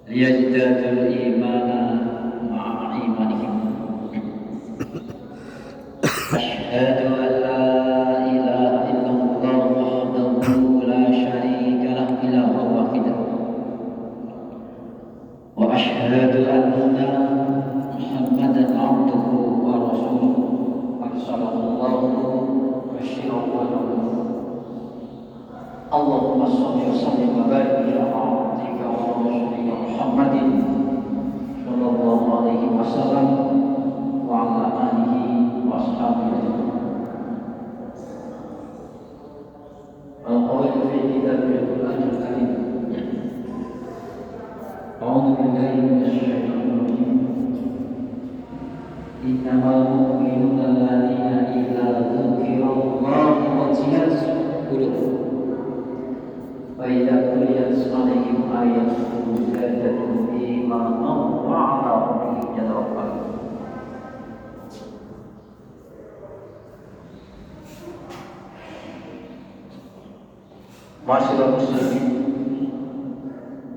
liyazdadul imana ma'a imanihim. Asyhadu an la ilaha illallah wahdahu la syarika lahu ilahun wahidah. Wa asyhadu anna Muhammadan abduhu wa rasuluhu arsalallahu basyiran wa nadhira. Allahumma shalli wa sallim wa barik ala abdika wa rasulika Muhammadin sallallahu alaihi wasallam wa ala alihi wa ashabihi ajma'in. Al-qawaid fi kitabil Qur'anil Karim. A'udzu billahi minasy syaithanir rajim. Innamal mu'minuna alladziina idza dzukirallahu wajilat qulubuhum wa idza tuliyat 'alaihim ayatuhu zadatuhum imanan wa 'ala rabbihim yatawakkalun. Masyaallah muslimin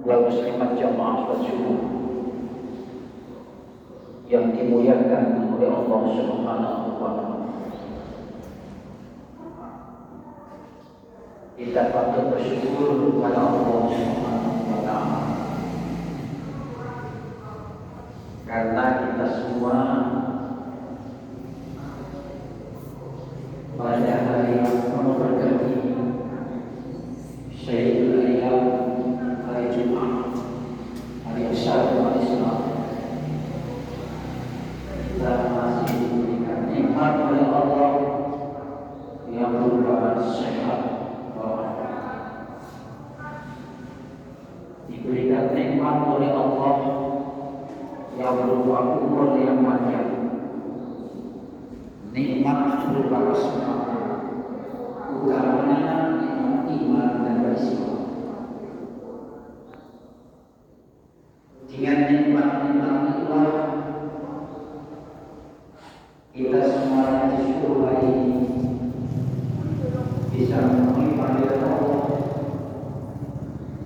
wal muslimat jamaah salat subuh yang dimuliakan oleh Allah Subhanahu wa taala. Kita patut bersyukur kepada Allah Subhanahu wa taala karena kita semua pada hari yang penuh berkah Sayyidul Ayyam, hari Jumat, hari besar umat Islam, kita masih diberikan nikmat oleh Allah yang berupa sehat walafiat. Diberikan nikmat oleh Allah yang berupa umur yang panjang, nikmat berupa kesehatan, utamanya nikmat iman dan berislam. Dengan nikmat-nikmat itulah kita semuanya disuruh hari ini bisa memenuhi panggilan Allah,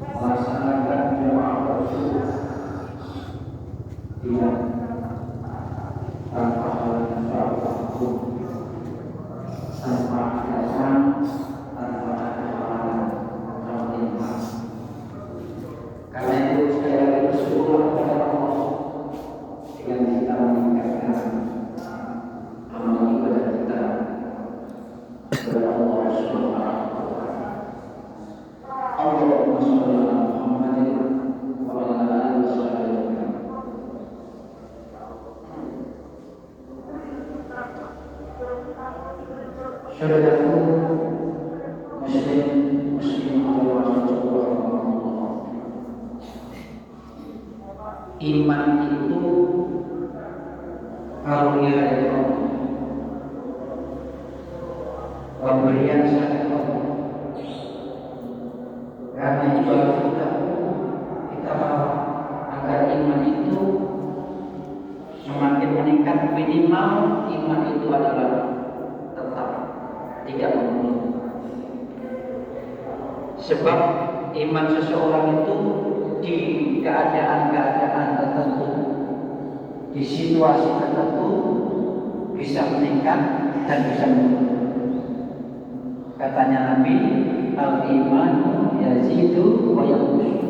melaksanakan jamaah tersebut tidak tanpa halangan apapun, tanpa alasan, tanpa ada halangan atau nikmat. Karena itu sekali lagi bersyukur kepada Allah dengan kita meningkatkan amal ibadah kita kepada Allah Subhanahu wa taala. Allahumma shalli ala Muhammadin wa ala alihi wasallam. Saudaraku muslim iman itu karunia dari Allah, pemberian dari Allah. Karena itu harus kita paham agar iman itu semakin meningkat. Minimal iman itu adalah tetap tidak menurun. Sebab iman seseorang itu di keadaan-keadaan tertentu, di situasi tertentu bisa meningkat dan bisa menurun. Katanya Nabi, al-imanu yazidu wa yanqus.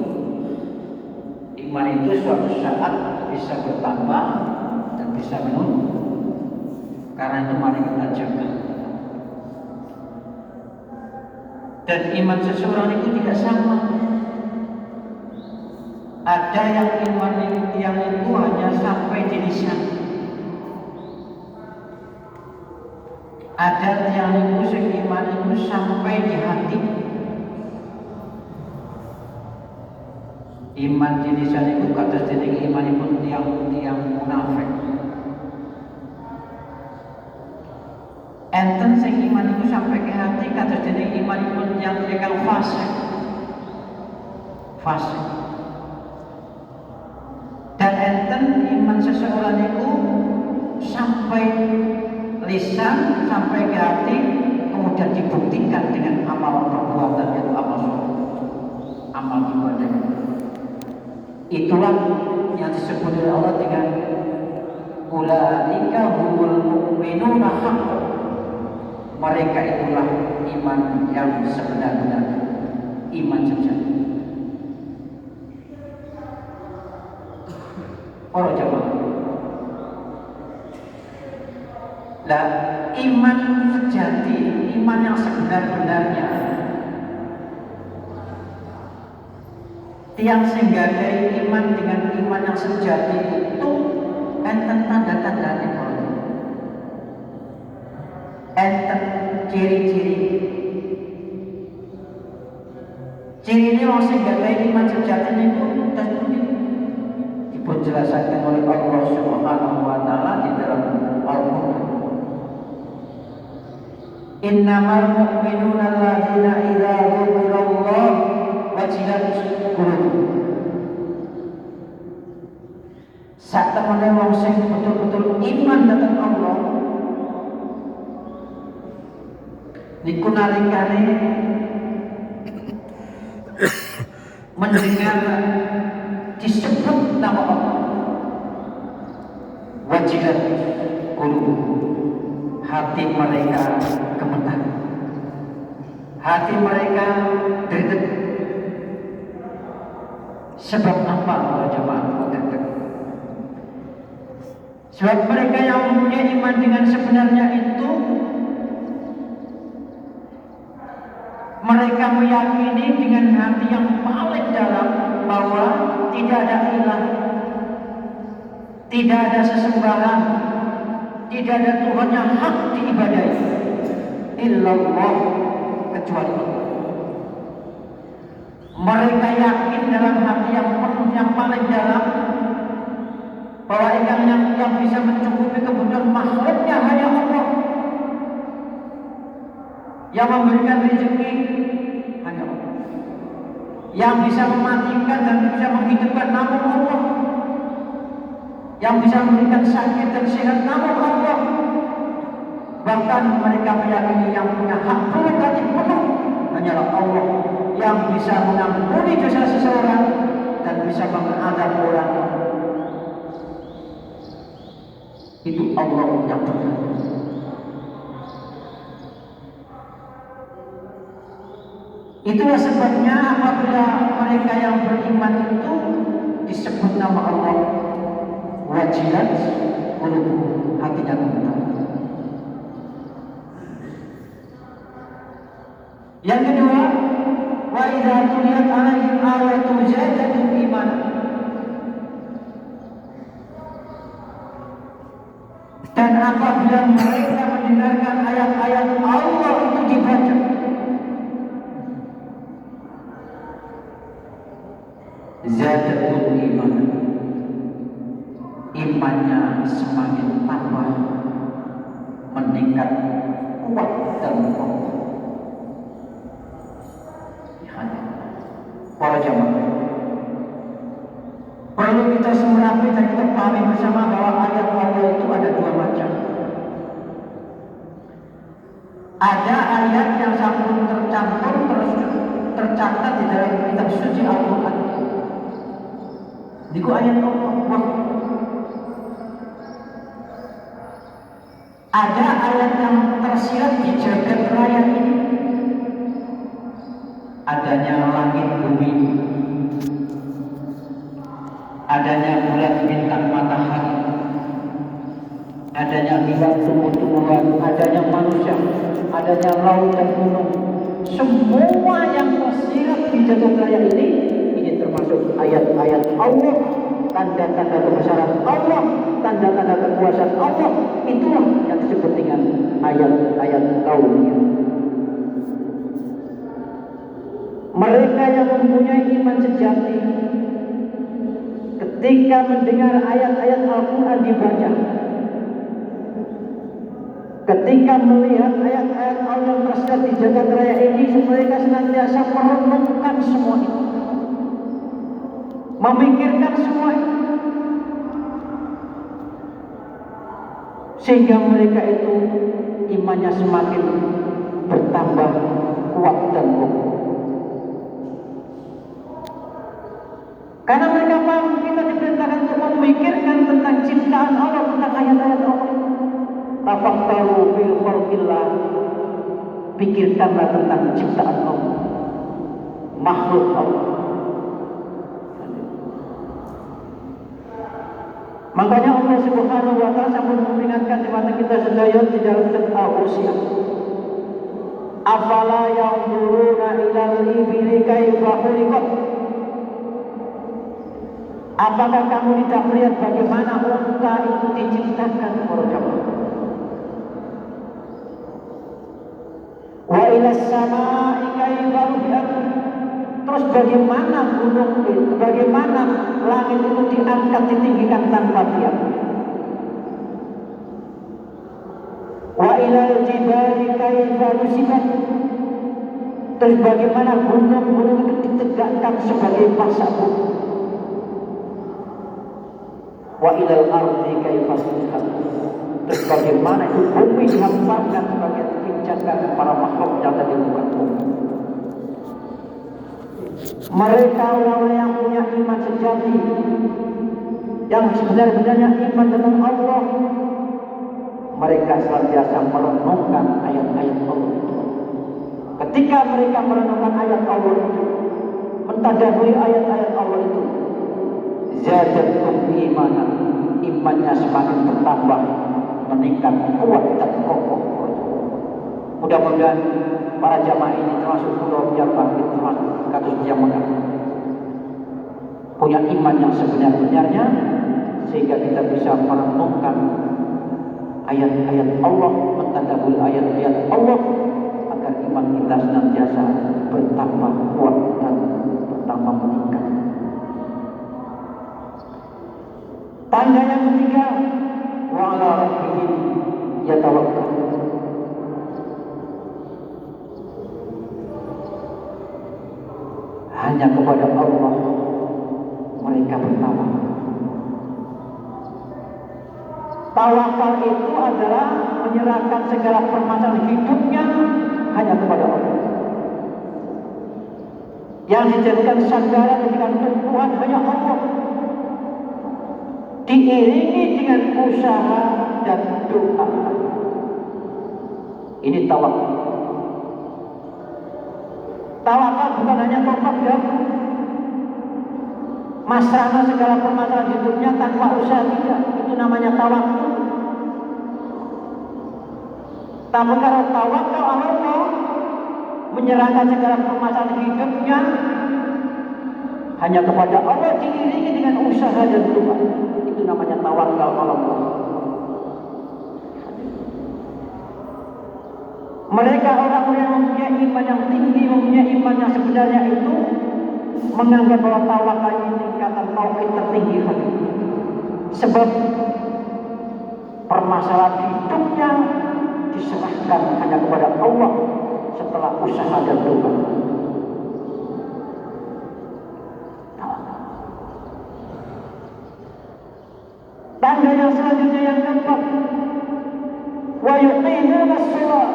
Iman itu suatu saat bisa bertambah dan bisa menurun. Karena itu mari kita jaga. Dan iman seseorang itu tidak sama. Ada yang iman yang itu hanya sampai di lisan. Ada yang itu iman itu sampai di hati. Iman di lisan itu kata jeneng iman itu yang munafik. Enten sing iman itu sampai ke hati kata jeneng iman itu yang fasik. Fasik. Dan enten iman seseorang itu sampai lisan, sampai ke hati, kemudian dibuktikan dengan amal perbuatan, yaitu amal ibadah. Itulah yang disebut oleh Allah dengan ulaika humul mu'minuna haqqan. Mereka itulah iman yang sebenar-benarnya, iman sejati. Para jamaah, lah iman sejati, iman yang sebenar-benarnya, tiang singgadai iman dengan iman yang sejati itu enten tanda-tandanya, enten ciri-ciri. Ciri ini orang singgadai iman sejati itu tersebut dijelaskan oleh Allah Subhanahu wa taala di dalam Al-Qur'an. Innamal mu'minuna alladzina idza dzukirallah wajilat qulubuhum. Sak temene wong sing betul-betul iman dhateng Allah niku nalikane mendengar disebut nama Allah, wajilat qulubuhum, hati mereka gemetar, hati mereka deg-deg. Sebab apa para jemaah deg-deg? Sebab mereka yang mempunyai iman dengan sebenarnya itu, mereka meyakini dengan hati yang paling dalam bahwa tidak ada ilah, tidak ada sesembahan, tidak ada Tuhan yang hak diibadahi illallah kecuali Allah. Mereka yakin dalam hati yang penuh, yang paling dalam, bahwa yang bisa mencukupi kebutuhan makhluknya hanya Allah, yang memberikan rezeki hanya Allah, yang bisa mematikan dan bisa menghidupkan namun Allah, yang bisa memberikan sakit dan sehat namun Allah. Bahkan mereka meyakini yang punya hak prerogatif penuh hanyalah Allah, yang bisa mengampuni dosa seseorang dan bisa mengadab orang. Itu Allah yang benar. Itulah sebabnya apabila mereka yang beriman itu disebut nama Allah, wajilat qulubuhum, hatinya gemetar. Yang kedua, wa idza tuliyat alaihim ayatu zadatuhum imanan. Dan apabila mereka mendengarkan ayat-ayat Allah itu dibaca, zadatuhum imanan, imannya semakin tambah, meningkat, kuat dan kokoh. Para jamaah, perlu kita surapi dan kita pahami bersama bahwa ayat Allah itu ada dua macam. Ada ayat yang sampun tercantum, tercatat di dalam kitab suci Al-Quran. Diku ayat Allah. Ada ayat yang tersirat di jagat raya ini. Adanya langit bumi, adanya bulan bintang matahari, adanya hewan tumbuh-tumbuhan, adanya manusia, adanya laut dan gunung. Semua yang tersirat di jagat raya ini termasuk ayat-ayat Allah, tanda-tanda kebesaran Allah, tanda-tanda kekuasaan Allah. Itulah yang disebut dengan ayat-ayat kauniyah. Mereka yang mempunyai iman sejati, ketika mendengar ayat-ayat Al-Quran dibaca, ketika melihat ayat-ayat Allah yang tersirat di jagat raya ini, mereka senantiasa merenungkan semua itu, memikirkan semua itu, sehingga mereka itu imannya semakin bertambah kuat dan kokoh. Karena mereka paham ciptaan Allah, tentang ayat-ayat Allah. Tafakkaru fil khalqillah, pikirkanlah tentang ciptaan Allah, makhluk Allah. Makanya Allah Subhanahu wa taala sampai mengingatkan kepada kita sedaya di dalam surat Al-Usia. Afala yanzuruna ilal ibili kaifa khuliqat? Apakah kamu tidak melihat bagaimana unta itu diciptakan, para jamaah? Wa ilas samaa'i kaifa rufi'at? Terus bagaimana gunung itu, bagaimana langit itu diangkat, ditinggikan tanpa tiang? Wa ilal jibali kaifa nusibat? Terus bagaimana gunung-gunung itu ditegakkan sebagai pasak? Wa ilal ardi kaifa sutihat? Terus bagaimana itu bumi dihamparkan sebagai pijakan para makhluk yang ada di muka bumi? Mereka orang-orang yang punya iman sejati, yang sebenarnya iman dengan Allah, mereka senantiasa merenungkan ayat-ayat Allah itu. Ketika mereka merenungkan ayat Allah itu, mentadabburi ayat-ayat Allah itu, zadatum imanan, imannya semakin bertambah, meningkat, kuat dan kokoh. Mudah-mudahan para jamaah ini termasuk pulau Jawa, termasuk katus jamaah, punya iman yang sebenar-benarnya, sehingga kita bisa merenungkan ayat-ayat Allah, mentadabbur ayat-ayat Allah, agar iman kita senantiasa bertambah kuat dan bertambah meningkat. Tanda yang ketiga, wa ala rabbihim yatawakkalun. Hanya kepada Allah mereka bertawakal. Tawakal itu adalah menyerahkan segala permasalahan hidupnya hanya kepada Allah. Yang dijadikan sandaran, dijadikan tumpuan hanya Allah. Diiringi dengan usaha dan doa. Ini tawakal. Tawakal bukan hanya tobat dan masrana segala permasalahan hidupnya tanpa usaha, tidak. Itu namanya tawakal. Tapi kalau tawakal Allah, menyerahkan segala permasalahan hidupnya hanya kepada Allah, diiringi dengan usaha dan doa, itu namanya tawakal Allah. Mereka orang-orang yang mempunyai iman yang tinggi, mempunyai iman yang sebenarnya itu, menganggap bahwa tawakal ini tingkatan tauhid tertinggi lagi. Sebab permasalahan hidupnya diserahkan hanya kepada Allah setelah usaha dan doa. Tanda yang selanjutnya yang keempat, wa yuqimuna as-shalah.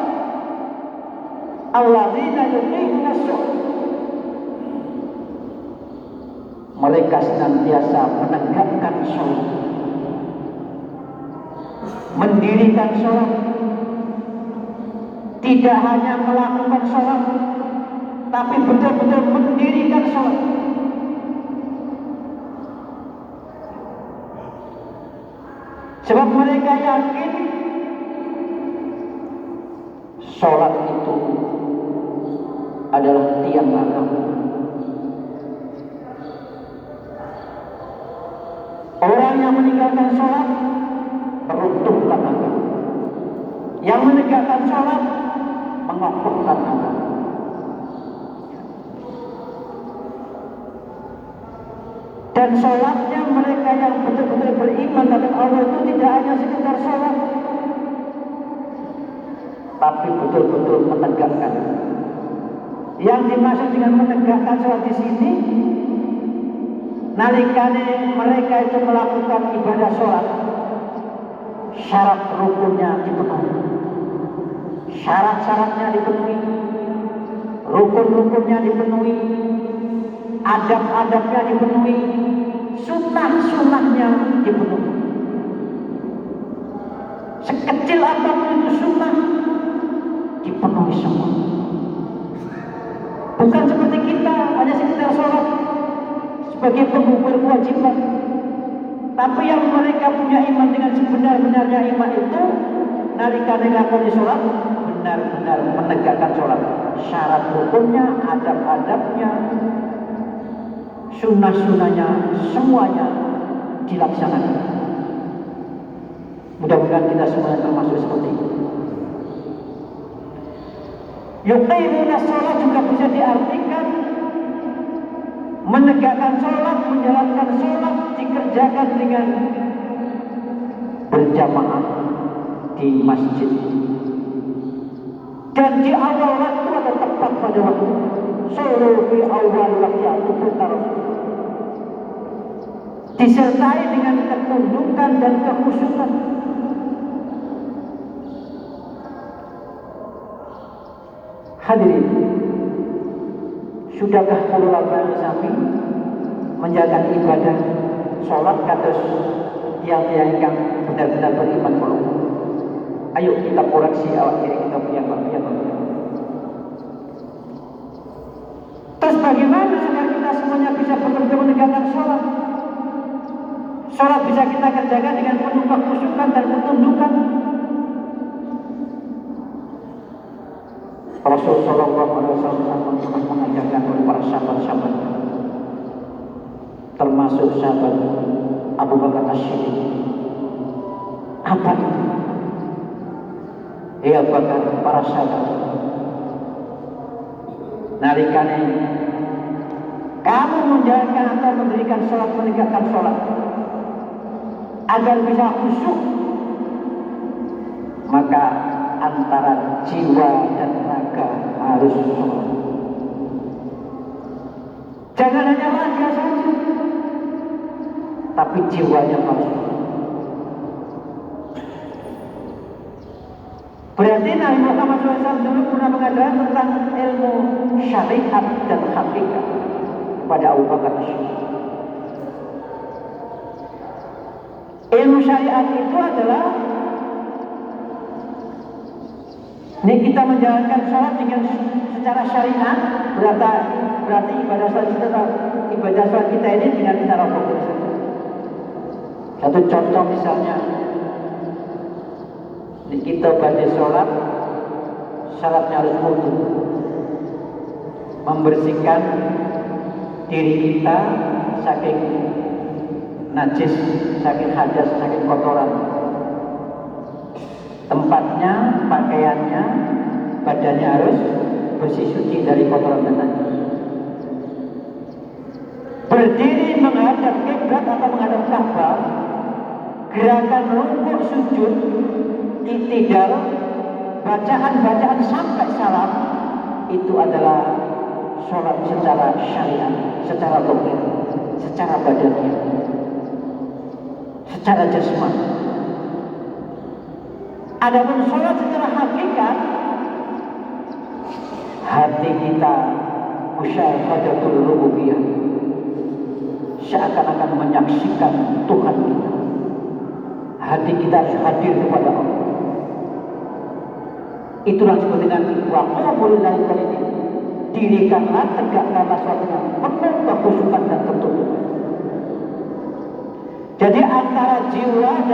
Alladzina yuqimuna as-shalah. Mereka senantiasa menegakkan salat, mendirikan salat. Tidak hanya melakukan salat, tapi betul-betul mendirikan salat. Sebab mereka yakin salat itu adalah tiang agama. Orang yang meninggalkan salat meruntuhkan agama. Yang menegakkan salat mengokohkan agama. Dan salatnya mereka yang betul-betul beriman dengan Allah itu tidak hanya sekedar salat, tapi betul-betul menegakkan. Yang dimaksud dengan menegakkan salat di sini, nalikane mereka itu melakukan ibadah salat, syarat rukunnya dipenuhi, syarat-syaratnya dipenuhi, rukun-rukunnya dipenuhi, adab-adabnya dipenuhi, sunnah-sunnahnya dipenuhi. sekecil apapun itu sunnah dipenuhi semua. Bukan seperti kita hanya sekedar sholat sebagai penggugur kewajiban, tapi yang mereka punya iman dengan sebenar-benarnya iman itu nalikane lakoni sholat benar-benar menegakkan sholat, syarat rukunnya, adab-adabnya, sunnah-sunnahnya, semuanya dilaksanakan. Mudah-mudahan kita semuanya termasuk seperti itu. Yuqimuna sholat juga bisa diartikan menegakkan sholat, menjalankan sholat, dikerjakan dengan berjamaah di masjid. Dan di awal waktu ada tepat pada waktu. Solo di awal waktu itu bertaruh. Disertai dengan ketundukan dan kekhusyukan. Hadirin, sudahkah kula sami menjalankan ibadah sholat kados tiang-tiang ingkang benar-benar beriman kula? Ayo kita koreksi awak diri kita punya. Terus bagaimana agar kita semuanya bisa betul-betul menegakkan sholat? Sholat bisa kita kerjakan dengan penuh kekhusyukan dan ketundukan. Rasulullah SAW mengajarkan kepada para sahabat-sahabat, termasuk sahabat Abu Bakar As-Siddiq. Apa itu? Ya Bakar, para sahabat, nalikane kamu menjalankan atau mendirikan sholat, menegakkan sholat agar bisa khusyuk, maka antara jiwa dan raga harus sholat. Jangan hanya raga saja, tapi jiwanya harus. Berarti Nabi Muhammad SAW dulu pernah mengajarkan tentang ilmu syariat dan hakikat kepada Abu Bakar. Ilmu syariat itu adalah ini kita menjalankan sholat dengan secara syariat, berarti ibadah sholat kita ini dengan secara fokus. Satu contoh misalnya, ini kita baca sholat, syaratnya harus wudu, membersihkan diri kita saking najis, saking hadas, saking kotoran. Tempatnya, pakaiannya, badannya harus bersih suci dari kotoran dan najis. Berdiri menghadap kiblat atau menghadap Ka'bah, gerakan rukuk, sujud, i'tidal, bacaan-bacaan sampai salam, itu adalah sholat secara syariat, secara zahir, secara badannya, secara jasmani. Adapun sholat secara hakikat, hati kita musyahadatul rububiyah, seakan-akan menyaksikan Tuhan kita. Hati kita harus hadir kepada Allah. Itulah disebut dengan waqumul lail qalil. Dirikanlah, tegakkanlah sholat dengan penuh kekhusyukan dan ketundukan. Jadi antara jiwa dan